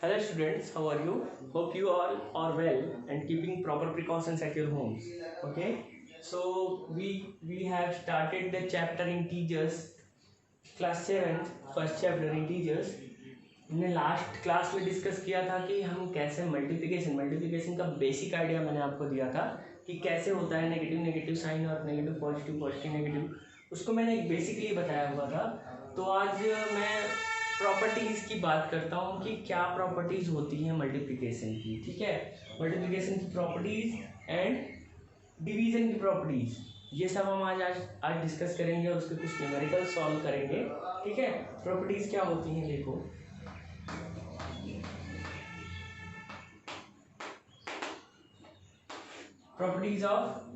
Hello students, how are you? Hope you all are well and keeping proper precautions at your homes. Okay, so we have started the chapter integers, class 7, first chapter integers. हमने last class में discuss किया था कि हम कैसे multiplication का basic idea मैंने आपको दिया था कि कैसे होता है नेगेटिव साइन और नेगेटिव पॉजिटिव नेगेटिव, उसको मैंने एक बेसिकली बताया हुआ था। तो आज मैं प्रॉपर्टीज़ की बात करता हूँ कि क्या प्रॉपर्टीज़ होती हैं मल्टीप्लिकेशन की। ठीक है, मल्टीप्लिकेशन की प्रॉपर्टीज़ एंड डिवीज़न की प्रॉपर्टीज़, ये सब हम आज डिस्कस करेंगे और उसके कुछ न्यूमेरिकल सॉल्व करेंगे। ठीक है, प्रॉपर्टीज़ क्या होती हैं देखो। Properties of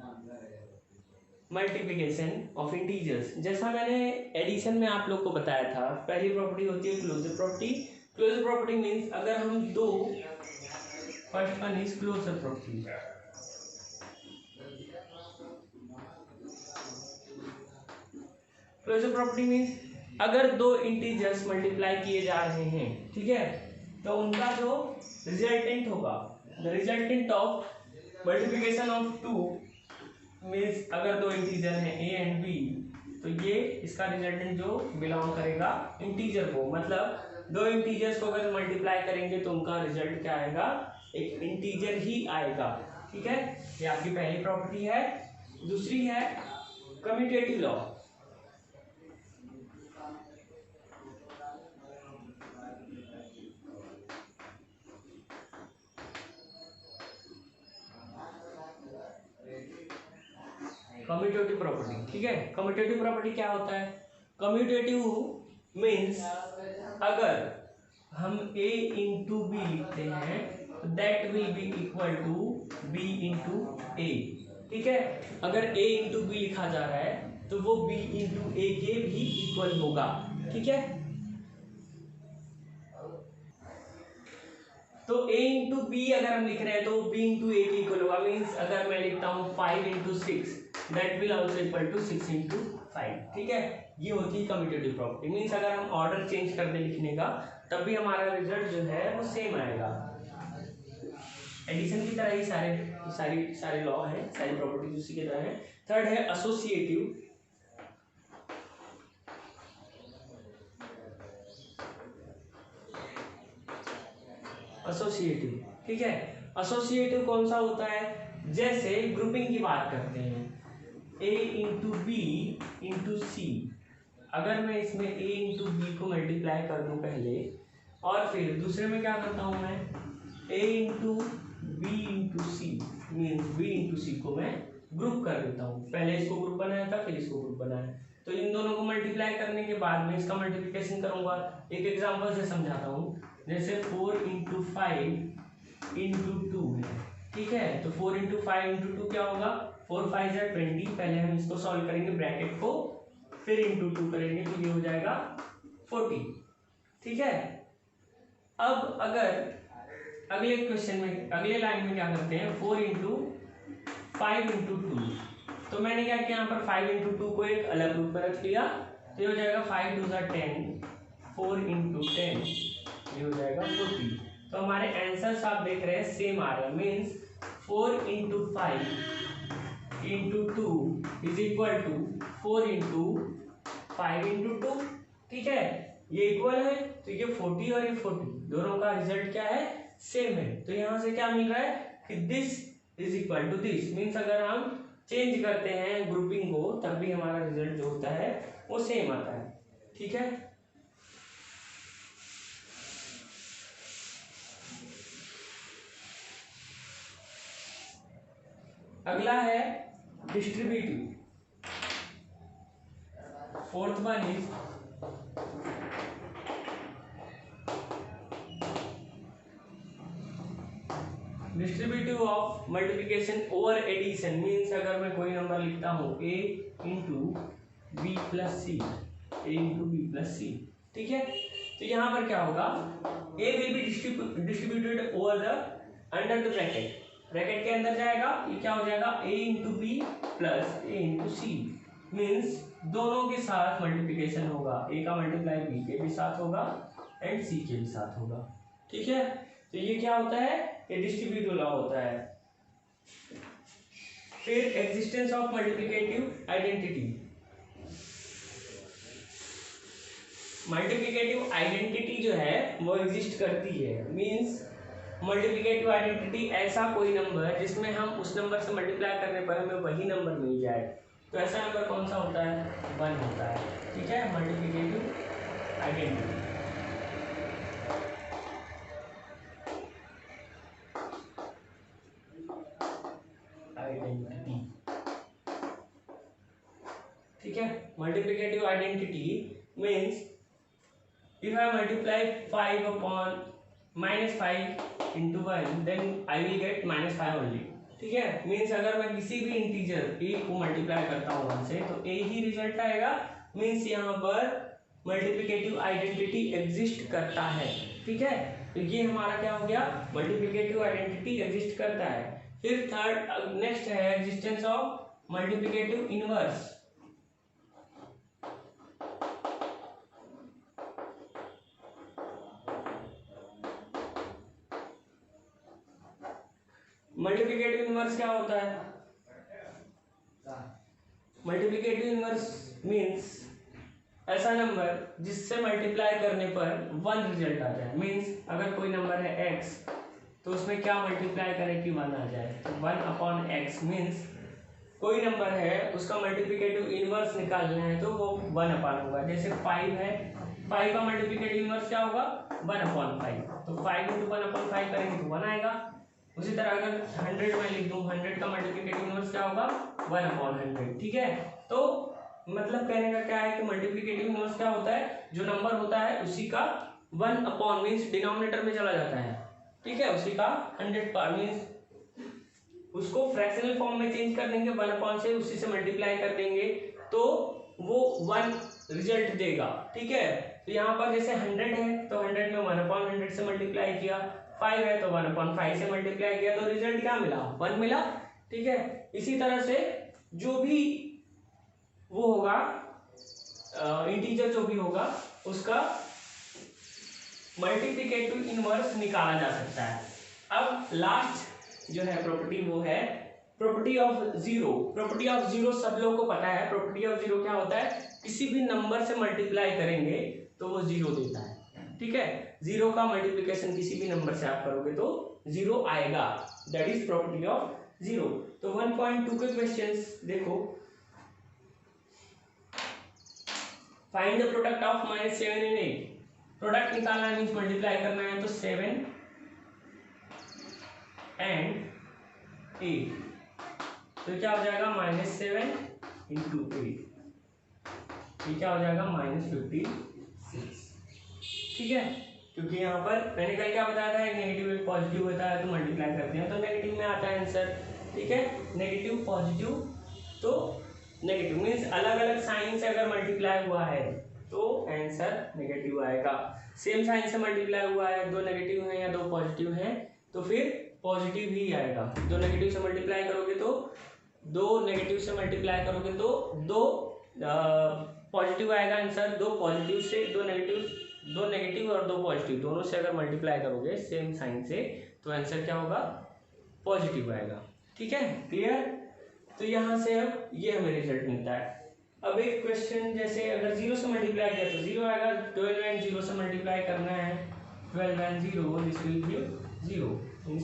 multiplication of integers, जैसा मैंने एडिशन में आप लोग को बताया था, पहली प्रॉपर्टी होती है closure property. Closure property means अगर हम दो, first one is closure property. Closure property means अगर दो इंटीजर्स मल्टीप्लाई किए जा रहे हैं, ठीक है, तो उनका जो रिजल्टेंट होगा, the resultant of multiplication of two means अगर दो इंटीजर हैं ए एंड बी, तो ये इसका रिजल्टेंट जो बिलोंग करेगा इंटीजर को, मतलब दो इंटीजर्स को अगर मल्टीप्लाई करेंगे तो उनका रिजल्ट क्या आएगा, एक इंटीजर ही आएगा। ठीक है, ये आपकी पहली प्रॉपर्टी है। दूसरी है कम्यूटेटिव लॉ। कम्यूटेटिव प्रॉपर्टी, ठीक है, कम्यूटेटिव प्रॉपर्टी क्या होता है? कम्यूटेटिव मीन्स अगर हम a इंटू बी लिखते हैं तो that will be equal to b into A. ठीक है, अगर a इंटू बी लिखा जा रहा है तो वो b इंटू ए के भी इक्वल होगा। ठीक है, तो a इंटू बी अगर हम लिख रहे हैं तो b इंटू ए के इक्वल होगा। मीन्स अगर मैं लिखता हूँ 5 into 6 that will also equal to 6 into 5। ठीक है, ये होती है कम्यूटेटिव प्रॉपर्टी। मीन्स अगर हम ऑर्डर चेंज कर दें लिखने का तब भी हमारा रिजल्ट जो है वो सेम आएगा। एडिशन की तरह ही सारे लॉ हैं, सारी प्रॉपर्टीज उसी की तरह है। थर्ड है एसोसिएटिव। एसोसिएटिव, ठीक है, एसोसिएटिव कौन सा होता है? जैसे ग्रुपिंग की बात करते हैं, a इंटू बी इंटू सी, अगर मैं इसमें a इंटू बी को मल्टीप्लाई कर दूं पहले और फिर दूसरे में क्या करता हूं मैं, a into B into C means B into C को मैं ग्रुप कर देता हूँ। पहले इसको ग्रुप बनाया था, फिर इसको ग्रुप बनाया, तो इन दोनों को मल्टीप्लाई करने के बाद में इसका मल्टीप्लिकेशन करूंगा। एक एग्जांपल से समझाता हूँ, जैसे 4 इंटू 5 इंटू 2 है। ठीक है, तो 4 इंटू 5 इंटू 2 क्या होगा, 4 5 जा 20। पहले हम इसको सॉल्व करेंगे ब्रैकेट को, फिर इंटू 2 करेंगे तो ये हो जाएगा 40। ठीक है, अब अगर अगले क्वेश्चन में, अगले लाइन में क्या करते हैं, 4 इंटू 5 इंटू 2, तो मैंने क्या किया, यहाँ पर 5 इंटू 2 को एक अलग रूप में रख लिया, तो ये हो जाएगा 5 2 10, 4 इंटू 10 ये हो जाएगा 40। तो हमारे आंसर्स आप देख रहे हैं सेम आ रहे हैं। Means 4 into 5 into 2 is equal to 4 into 5 into 2। ठीक है, ये इक्वल है, तो ये 40 और ये 40 दोनों का रिजल्ट क्या है, सेम है। तो यहाँ से क्या मिल रहा है कि this is equal to this. Means अगर हम चेंज करते हैं ग्रुपिंग को तब भी हमारा रिजल्ट जो होता है वो सेम आता है। ठीक है, अगला है distributive. Fourth one is distributive of multiplication over addition. Means अगर मैं कोई नंबर लिखता हूँ a into b plus c, a into b plus c, ठीक है, तो यहाँ पर क्या होगा, a will be distributed over the under the bracket, bracket के अंदर जाएगा, ये क्या हो जाएगा, a into b plus a into C. Means दोनों के साथ मल्टीप्लिकेशन होगा, a का मल्टीप्लाई b के भी साथ होगा एंड c के भी साथ होगा। ठीक है, तो ये क्या होता है, ये डिस्ट्रीब्यूटिव लॉ होता है। फिर existence of multiplicative identity. Multiplicative identity जो है वो एग्जिस्ट करती है, मींस मल्टीप्लिकेटिव आइडेंटिटी ऐसा कोई नंबर जिसमें हम उस नंबर से मल्टीप्लाई करने पर हमें वही नंबर मिल जाए, तो ऐसा नंबर कौन सा होता है, 1 होता है। ठीक है, मल्टीप्लिकेटिव आइडेंटिटी। ठीक है, multiplicative identity means if I multiply 5 upon -5 into 1 then I will get -5 only। ठीक है, मीन्स अगर मैं किसी भी इंटीजर a को मल्टीप्लाई करता हूँ 1 से तो a ही रिजल्ट आएगा, मीन्स यहाँ पर मल्टीप्लिकेटिव आइडेंटिटी एग्जिस्ट करता है। ठीक है, तो ये हमारा क्या हो गया, मल्टीप्लिकेटिव आइडेंटिटी एग्जिस्ट करता है। फिर थर्ड नेक्स्ट है existence of multiplicative inverse. Multiplicative inverse क्या होता है, मल्टीप्लिकेटिव इनवर्स मींस ऐसा नंबर जिससे मल्टीप्लाई करने पर 1 रिजल्ट आ जाए। मींस अगर कोई नंबर है x तो उसमें क्या मल्टीप्लाई करें कि 1 आ जाए, तो 1/x मींस कोई नंबर है उसका मल्टीप्लिकेटिव इनवर्स निकालना है तो वो 1/, होगा। जैसे 5 है, 5 का मल्टीप्लिकेटिव इनवर्स क्या होगा, 1/5, तो 5 × 1/5 करेंगे तो 1 आएगा। उसी तरह अगर 100 में लिख दूं, 100 का मल्टीप्लिकेटिव इनवर्स क्या होगा, 1/100। ठीक है, तो मतलब कहने का क्या है कि मल्टीप्लिकेटिव इनवर्स क्या होता है, जो नंबर होता है उसी का 1/, मीन्स डिनोमिनेटर में चला जाता है। ठीक है, उसी का 100 पावर मीन्स उसको फ्रैक्शनल फॉर्म में चेंज कर देंगे, 1/, से उसी से मल्टीप्लाई कर देंगे तो वो 1 रिजल्ट देगा। ठीक है, तो यहाँ पर जैसे 100 है तो 100 में 1/100 से मल्टीप्लाई किया, 5 है तो 1/5 से मल्टीप्लाई किया, तो रिजल्ट क्या मिला, 1 मिला। ठीक है, इसी तरह से जो भी वो होगा इंटीजर जो भी होगा उसका मल्टीप्लिकेटिव इनवर्स निकाला जा सकता है। अब लास्ट जो है प्रॉपर्टी वो है property of zero. Property of zero सब लोगों को पता है। प्रॉपर्टी ऑफ जीरो क्या होता है, किसी भी नंबर से मल्टीप्लाई करेंगे तो वो जीरो देता है। ठीक है, जीरो का मल्टीप्लिकेशन किसी भी नंबर से आप करोगे तो जीरो आएगा, that is property of zero. तो 1.2 के क्वेश्चंस देखो, find the product of -7 and 8। Product निकालना है मींस मल्टीप्लाई करना है, तो 7 and 8 तो क्या हो जाएगा, -7 × 8, ये क्या हो जाएगा, -56। ठीक है, क्योंकि यहाँ पर मैंने कल क्या बताया था, एक नेगेटिव एक पॉजिटिव होता है तो मल्टीप्लाई करते हैं तो नेगेटिव में आता है आंसर। ठीक है, नेगेटिव पॉजिटिव, तो नेगेटिव मीन्स अलग अलग साइन से अगर मल्टीप्लाई हुआ है तो आंसर नेगेटिव आएगा। सेम साइन से मल्टीप्लाई हुआ है, 2 नेगेटिव हैं या 2 पॉजिटिव हैं तो फिर पॉजिटिव ही आएगा। 2 नेगेटिव से मल्टीप्लाई करोगे तो 2 नेगेटिव से मल्टीप्लाई करोगे तो 2 पॉजिटिव आएगा आंसर। 2 पॉजिटिव से 2 नेगेटिव और 2 पॉजिटिव दोनों से अगर मल्टीप्लाई करोगे सेम साइन से तो आंसर क्या होगा, पॉजिटिव आएगा। ठीक है, क्लियर। तो यहाँ से अब ये हमें रिजल्ट मिलता है। अब एक क्वेश्चन जैसे अगर 0 से मल्टीप्लाई किया तो 0 आएगा, 12 and 0 से मल्टीप्लाई करना है, 12 and 0 this will give 0 means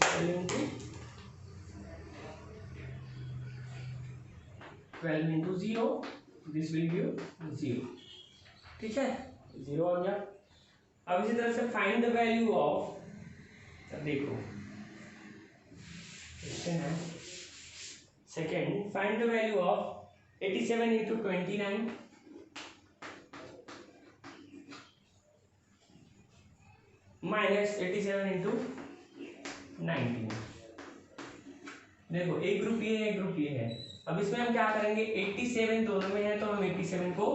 12 into 0 this will give 0। ठीक है, 0 आ गया। अब इसी तरह से फाइंड द वैल्यू ऑफ, देखो क्वेश्चन है second, find the value of 87 into 29 minus 87 into 19। देखो एक ग्रुप ये है, एक ग्रुप ये है। अब इसमें हम क्या करेंगे, 87 दोनों में है तो हम 87 को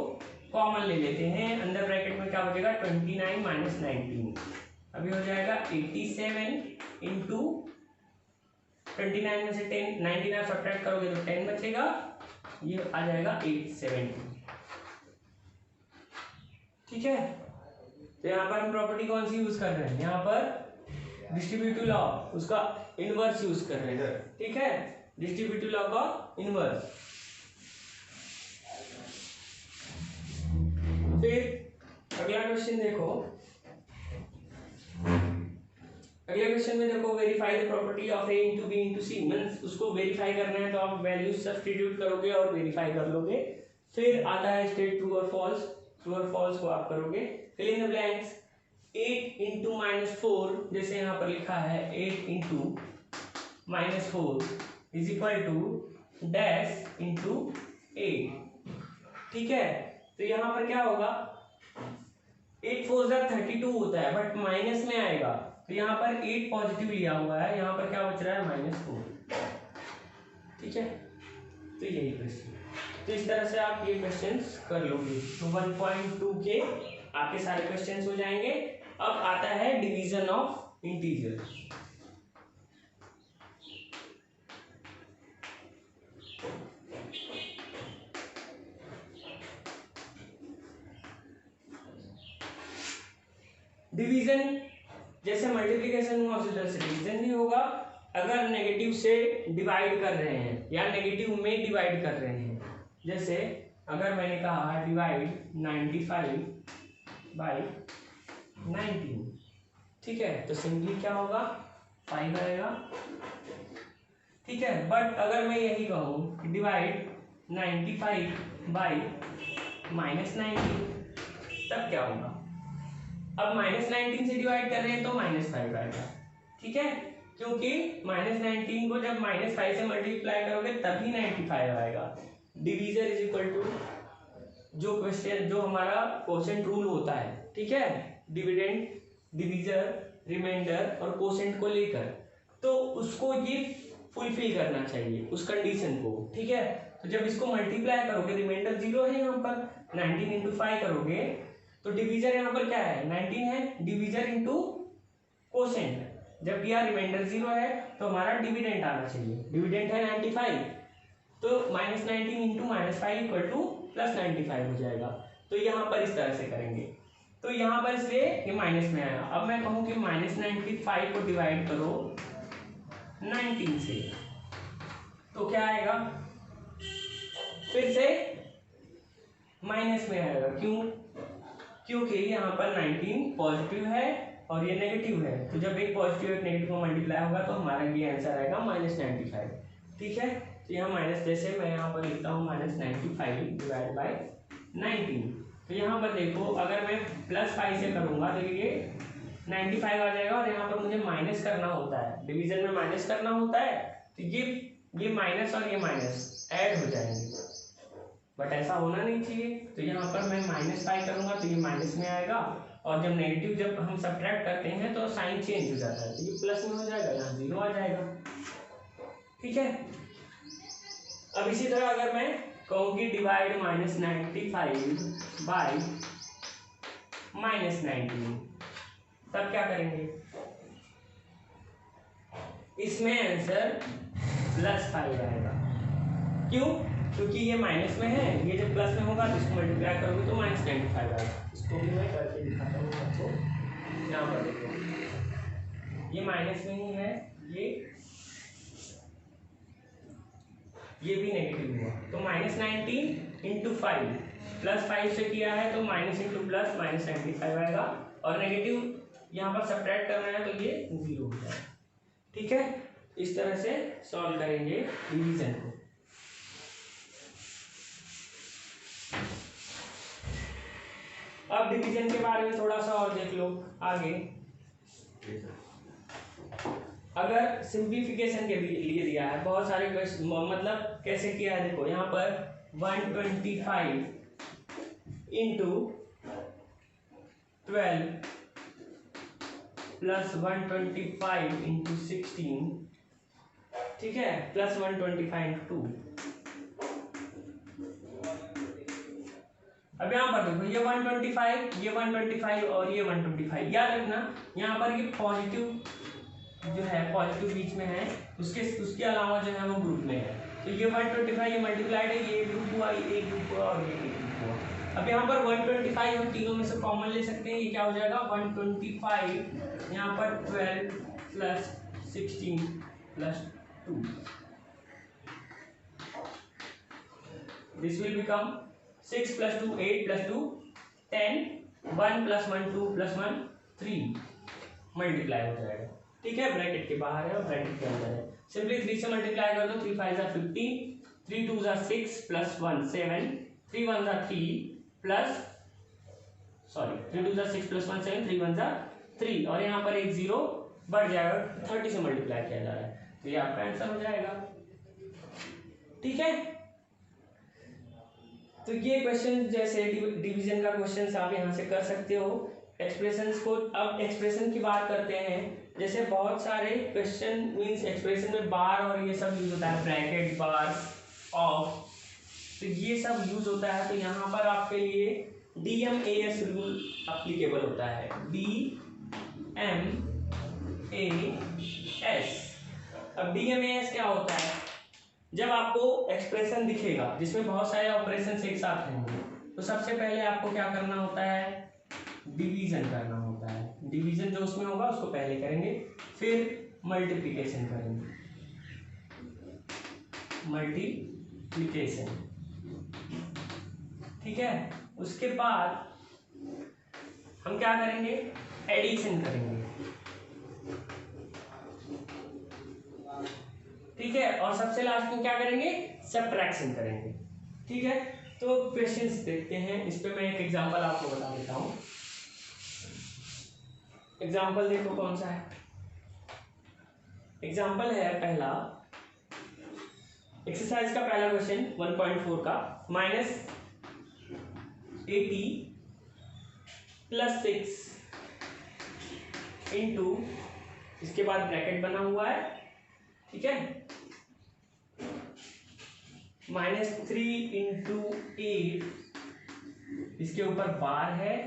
कॉमन ले लेते हैं। अंदर ब्रैकेट में क्या हो जाएगा, 29 - 19। अभी हो जाएगा 87 into 29 में से 10 99 सब्ट्रैक्ट करोगे तो 10 बचेगा, ये आ जाएगा 870। ठीक है, तो यहाँ पर हम प्रॉपर्टी कौन सी यूज कर रहे हैं, यहाँ पर डिस्ट्रीब्यूटिव लॉ उसका इनवर्स यूज कर रहे हैं, ठीक है, डिस्ट्रीब्यूटिव लॉ का इनवर्स। फिर अगला क्वेश्चन देखो, अगले क्वेश्चन में देखो verify the property of A into B into C, means उसको वेरीफाई करना है तो आप वैल्यूज सब्स्टिट्यूट करोगे और वेरीफाई कर लोगे। फिर आता है स्टेट ट्रू और फॉल्स, ट्रू और फॉल्स को आप करोगे। Fill in the blanks, 8 into -4 जैसे यहाँ पर लिखा है 8 into -4 is equal to dash into 8, ठीक है। तो यहाँ पर क्या होगा, 8 4 32 होता है बट माइनस में आएगा, तो यहाँ पर 8 पॉजिटिव लिया हुआ है, यहाँ पर क्या बच रहा है -4, ठीक है। तो यही क्वेश्चन, तो इस तरह से आप ये क्वेश्चंस कर लोगे। तो 1.2 के आपके सारे क्वेश्चंस हो जाएंगे। अब आता है डिवीजन ऑफ इंटीजर। डिवीजन जैसे मल्टीप्लिकेशन हुआ उसी तरह से डिवीजन नहीं होगा। अगर नेगेटिव से डिवाइड कर रहे हैं या नेगेटिव में डिवाइड कर रहे हैं, जैसे अगर मैंने कहा डिवाइड 95 बाई 19, ठीक है, तो सिंपली क्या होगा 5 आएगा, ठीक है। बट अगर मैं यही कहूँ डिवाइड 95 बाई -19, तब क्या होगा, अब -19 से डिवाइड कर रहे हैं तो -5 आएगा, ठीक है, क्योंकि -19 को जब -5 से मल्टीप्लाई करोगे तभी 95 आएगा। डिवीजर इज इक्वल टू जो क्वेश्चन जो हमारा कोसेंट रूल होता है, ठीक है, डिविडेंड, डिवीजर, रिमाइंडर और कोसेंट को लेकर, तो उसको ये फुलफिल करना चाहिए उस कंडीशन को, ठीक है। तो जब इसको मल्टीप्लाई करोगे, रिमाइंडर 0 है यहाँ पर, 19 इंटू 5 करोगे तो डिवीजर यहाँ पर क्या है 19 है, डिवीजर इंटू कोसेंट, जब यहाँ रिमाइंडर 0 है तो हमारा डिविडेंड आना चाहिए, डिविडेंड है 95, तो -19 इंटू -5 इक्वल टू +95 हो जाएगा। तो यहाँ पर इस तरह से करेंगे, तो यहाँ पर इसलिए ये माइनस में आया। अब मैं कहूँ कि -95 को डिवाइड करो 19 से, तो क्या आएगा, फिर से माइनस में आएगा, क्यों, क्योंकि यहाँ पर 19 पॉजिटिव है और ये नेगेटिव है, तो जब एक पॉजिटिव एक नेगेटिव को मल्टीप्लाई होगा तो हमारा ये आंसर आएगा -95, ठीक है। तो यहाँ माइनस, जैसे मैं यहाँ पर लिखता हूँ -95 डिवाइड बाई 19, तो यहाँ पर देखो अगर मैं +5 से करूँगा तो ये 95 आ जाएगा, और यहाँ पर मुझे माइनस करना होता है, डिवीजन में माइनस करना होता है, तो ये माइनस और ये माइनस ऐड हो जाएंगे, बट ऐसा होना नहीं चाहिए। तो यहाँ पर मैं -5 करूँगा तो ये माइनस में आएगा, और जब नेगेटिव जब हम सब्ट्रैक्ट करते हैं तो साइन चेंज हो जाता है, तो ये प्लस में हो जाएगा, यहाँ 0 आ जाएगा, ठीक है। अब इसी तरह अगर मैं कहूँ कि डिवाइड -95 बाई -19, तब क्या करेंगे, इसमें आंसर +5 आएगा, क्यों, क्योंकि ये माइनस में है, ये जब प्लस में होगा तो इसको मल्टीप्लाई करोगे तो -95 आएगा। इसको भी मैं करके दिखाता हूँ आपको, यहाँ पर देखो ये माइनस में ही है, ये भी नेगेटिव हुआ, तो -19 इंटू 5 +5 से किया है तो माइनस इंटू प्लस -95 आएगा, और नेगेटिव यहाँ पर सब्ट्रैक्ट करना है तो ये 0 हो जाएगा, ठीक है। इस तरह से सॉल्व करेंगे डिवीजन को। अब डिवीजन के बारे में थोड़ा सा और देख लो आगे। अगर सिंप्लीफिकेशन के लिए दिया है, बहुत सारे क्वेश्चन, मतलब कैसे किया है देखो, यहाँ पर 125 इंटू 12 प्लस 125 इंटू 16, ठीक है, प्लस 125 इंटू 2। अब यहाँ पर देखो ये 125, ये 125 और ये 125, याद रखना यहाँ पर ये पॉजिटिव जो है, पॉजिटिव बीच में है, उसके अलावा जो है वो ग्रुप में है, तो ये 125 ये मल्टीप्लाइड है, ये ग्रुप हुआ, ये ग्रुप हुआ और ये ग्रुप हुआ। अब यहाँ पर 125 हम तीनों में से कॉमन ले सकते हैं, ये क्या हो जाएगा 125, यहाँ पर 12 plus 16 plus 2, this will become 6 plus 2 8 plus 2 10, 1 plus 1 2 plus 1 3 multiply हो जाएगा। ठीक है, ब्रैकेट के बाहर है और ब्रैकेट के अंदर है। सिंपली 3 से मल्टीप्लाई कर दो, 3 5 जा 15, 3 2 जा 6 प्लस 1 7, 3 1 जा 3 प्लस 3 2 जा 6 प्लस 1 7, 3 1 जा 3 और यहाँ पर एक 0 बढ़ जाएगा, 30 से मल्टीप्लाई किया जा रहा है, तो ये आपका आंसर हो जाएगा। ठीक है, तो ये क्वेश्चन जैसे डिवीजन का क्वेश्चन आप यहाँ से कर सकते हो। एक्सप्रेशंस को, अब एक्सप्रेशन की बात करते हैं। जैसे बहुत सारे क्वेश्चन मींस एक्सप्रेशन में बार और ये सब यूज होता है, ब्रैकेट, बार, ऑफ, तो ये सब यूज होता है। तो यहाँ पर आपके लिए DMAS रूल अप्लीकेबल होता है, DMAS। अब DMAS क्या होता है? जब आपको एक्सप्रेशन दिखेगा जिसमें बहुत सारे ऑपरेशन एक साथ होंगे, तो सबसे पहले आपको क्या करना होता है? डिवीजन करना होता है। डिवीजन जो उसमें होगा उसको पहले करेंगे, फिर मल्टीप्लिकेशन करेंगे, मल्टीप्लिकेशन। ठीक है, उसके बाद हम क्या करेंगे? एडिशन करेंगे। ठीक है, और सबसे लास्ट में क्या करेंगे? सब्ट्रैक्शन करेंगे। ठीक है, तो क्वेश्चंस देखते हैं। इस पे मैं एक एग्जांपल आपको बता देता हूँ। एग्जाम्पल देखो कौन सा है। एग्जाम्पल है पहला, एक्सरसाइज का पहला क्वेश्चन 1.4 का, -80 प्लस 6 इंटू, इसके बाद ब्रैकेट बना हुआ है। ठीक है, -3 इंटू 8, इसके ऊपर बार है।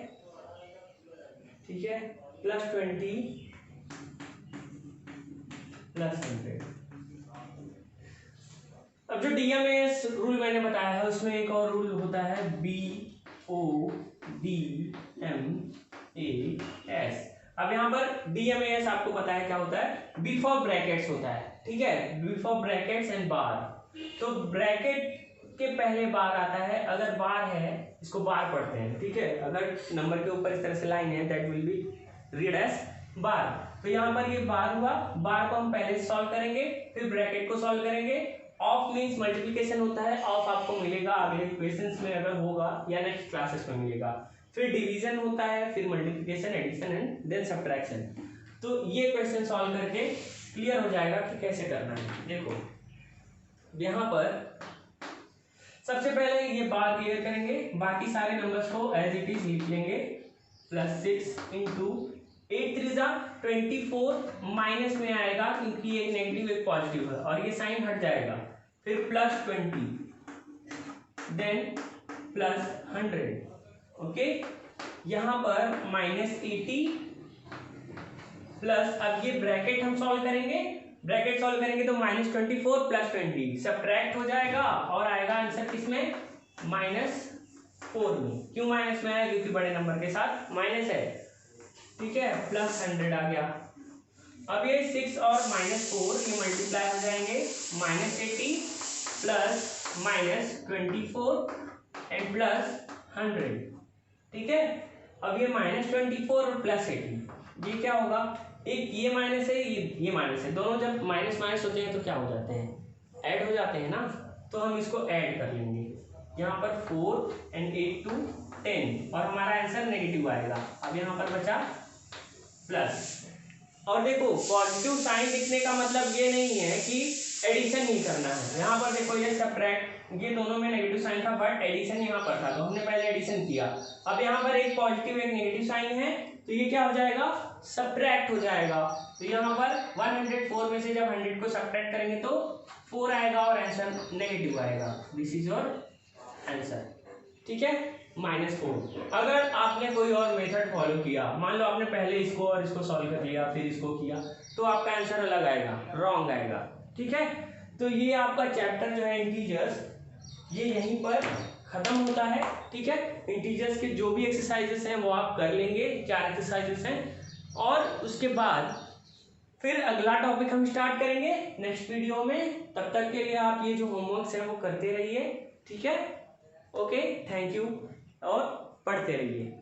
ठीक है, प्लस 20 प्लस 100। अब जो DMAS रूल मैंने बताया है उसमें एक और रूल होता है, BODMAS। अब यहाँ पर DMAS आपको पता है क्या होता है? बिफोर ब्रैकेट्स होता है। ठीक है, बिफोर ब्रैकेट्स एंड बार। तो ब्रैकेट के पहले बार आता है, अगर बार है इसको बार पढ़ते हैं। ठीक है, अगर नंबर के ऊपर इस तरह से लाइन है, that will be read as bar. तो यहाँ पर ये बार हुआ, बार को हम पहले सॉल्व करेंगे, फिर ब्रैकेट को सॉल्व करेंगे। ऑफ मींस मल्टीप्लिकेशन होता है, ऑफ आपको मिलेगा अगले इक्वेशंस में अगर होगा या नेक्स्ट क्लासेस में मिलेगा। फिर डिवीजन होता है, फिर multiplication, addition and then subtraction. तो ये क्वेश्चन सॉल्व करके क्लियर हो जाएगा कि कैसे करना है। देखो यहाँ पर सबसे पहले ये बार क्लियर करेंगे, बाकी सारे नंबर्स को एज इट इज लिख लेंगे। +6 इंटू 8 3 जा 24, माइनस में आएगा क्योंकि एक नेगेटिव एक पॉजिटिव है और ये साइन हट जाएगा। फिर +20 देन +100। ओके, यहाँ पर -80 प्लस, अब ये ब्रैकेट हम सॉल्व करेंगे, ब्रैकेट सॉल्व करेंगे तो -24 + 20 सब्ट्रैक्ट हो जाएगा और आएगा आंसर किसमें? -4 में। क्यों माइनस में आया? क्योंकि बड़े नंबर के साथ माइनस है। ठीक है, +100 आ गया। अब ये 6 और -4 ये मल्टीप्लाई हो जाएंगे, -80 प्लस -24 एंड +100। ठीक है, अब ये -24 और +80 ये क्या होगा? एक ये माइनस है, ये माइनस है, दोनों जब माइनस माइनस होते हैं तो क्या हो जाते हैं? ऐड हो जाते हैं ना। तो हम इसको ऐड कर लेंगे, यहाँ पर 4 and 8 to 10 और हमारा आंसर नेगेटिव आएगा। अब यहाँ पर बचा प्लस। और देखो पॉजिटिव साइन लिखने का मतलब ये नहीं है कि एडिशन नहीं करना है। यहाँ पर देखो ये सब्ट्रैक्ट, ये दोनों में नेगेटिव साइन था बट एडिशन यहाँ पर था तो हमने पहले एडिशन किया। अब यहाँ पर एक पॉजिटिव एक नेगेटिव साइन है तो ये क्या हो जाएगा? सब्ट्रैक्ट हो जाएगा। तो यहाँ पर 104 में से जब 100 को सब्ट्रैक्ट करेंगे तो 4 आएगा और आंसर नेगेटिव आएगा। This is your answer. ठीक है, -4। अगर आपने कोई और मेथड फॉलो किया, मान लो आपने पहले इसको और इसको सॉल्व कर लिया फिर इसको किया, तो आपका आंसर अलग आएगा, रॉन्ग आएगा। ठीक है, तो ये आपका चैप्टर जो है इंटीजर्स, ये यहीं पर खत्म होता है। ठीक है, इंटीजर्स के जो भी एक्सरसाइजेस हैं वो आप कर लेंगे, 4 एक्सरसाइजेस हैं। और उसके बाद फिर अगला टॉपिक हम स्टार्ट करेंगे नेक्स्ट वीडियो में। तब तक के लिए आप ये जो होमवर्क्स है वो करते रहिए, ठीक है। ओके, थैंक यू और पढ़ते रहिए।